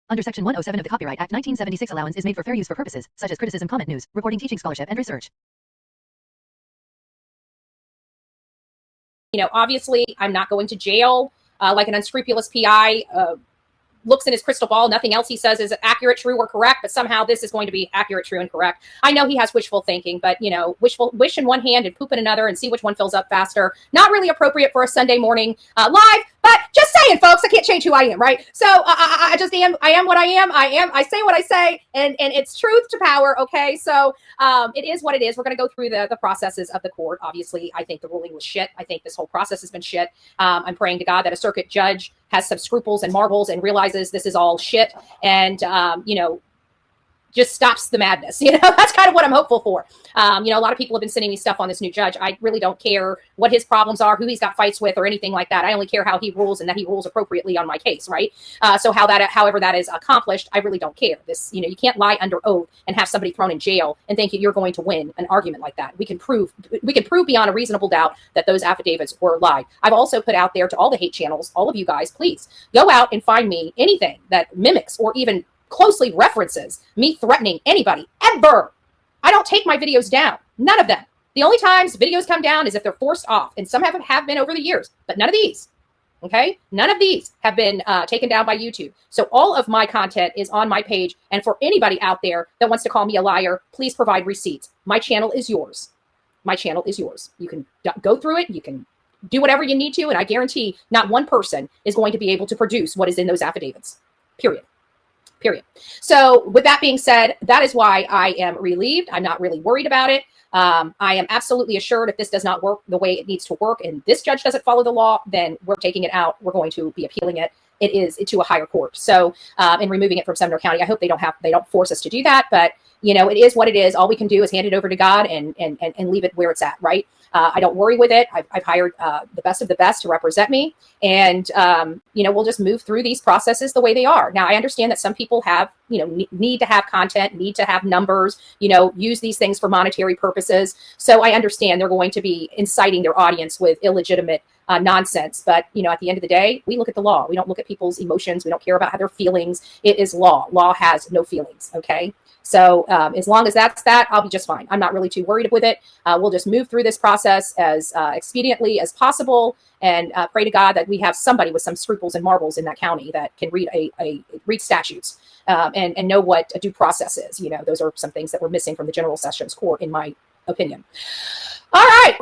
Under Section 107 of the Copyright Act 1976, allowance is made for fair use for purposes, such as criticism, comment, news, reporting, teaching, scholarship, and research. You know, obviously, I'm not going to jail like an unscrupulous PI looks in his crystal ball. Nothing else he says is accurate, true, or correct, but somehow this is going to be accurate, true, and correct. I know he has wishful thinking, but, you know, wish in one hand and poop in another and see which one fills up faster. Not really appropriate for a Sunday morning live, but just saying, folks, I can't change who I am, right? So I just am. I am what I am. I say what I say, and it's truth to power, okay? So it is what it is. We're going to go through the processes of the court. Obviously, I think the ruling was shit. I think this whole process has been shit. I'm praying to God that a circuit judge has some scruples and marbles and realizes this is all shit and, you know, just stops the madness. You know, that's kind of what I'm hopeful for. You know, a lot of people have been sending me stuff on this new judge. I really don't care what his problems are, who he's got fights with or anything like that. I only care how he rules and that he rules appropriately on my case, right? So however that is accomplished, I really don't care. This, you know, you can't lie under oath and have somebody thrown in jail and think you're going to win an argument like that. We can prove beyond a reasonable doubt that those affidavits were lied. I've also put out there to all the hate channels, all of you guys, please go out and find me anything that mimics or even closely references me threatening anybody ever. I don't take my videos down. None of them. The only times videos come down is if they're forced off, and some have been over the years, but none of these. Okay? None of these have been taken down by YouTube. So all of my content is on my page. And for anybody out there that wants to call me a liar, please provide receipts. My channel is yours. My channel is yours. You can go through it. You can do whatever you need to. And I guarantee not one person is going to be able to produce what is in those affidavits. Period. So with that being said, that is why I am relieved. I'm not really worried about it. I am absolutely assured if this does not work the way it needs to work and this judge doesn't follow the law, then we're taking it out. We're going to be appealing it. It is to a higher court. So in removing it from Sumner County, I hope they don't force us to do that. But you know, it is what it is. All we can do is hand it over to God and leave it where it's at, right? I don't worry with it. I've hired the best of the best to represent me. And, you know, we'll just move through these processes the way they are. Now, I understand that some people have, you know, need to have content, need to have numbers, you know, use these things for monetary purposes. So I understand they're going to be inciting their audience with illegitimate nonsense. But, you know, at the end of the day, we look at the law. We don't look at people's emotions. We don't care about how their feelings. It is law. Law has no feelings. Okay. So as long as that's that, I'll be just fine. I'm not really too worried with it. We'll just move through this process as expediently as possible and pray to God that we have somebody with some scruples and marbles in that county that can read read statutes and know what a due process is. You know, those are some things that were missing from the General Sessions Court, in my opinion. All right.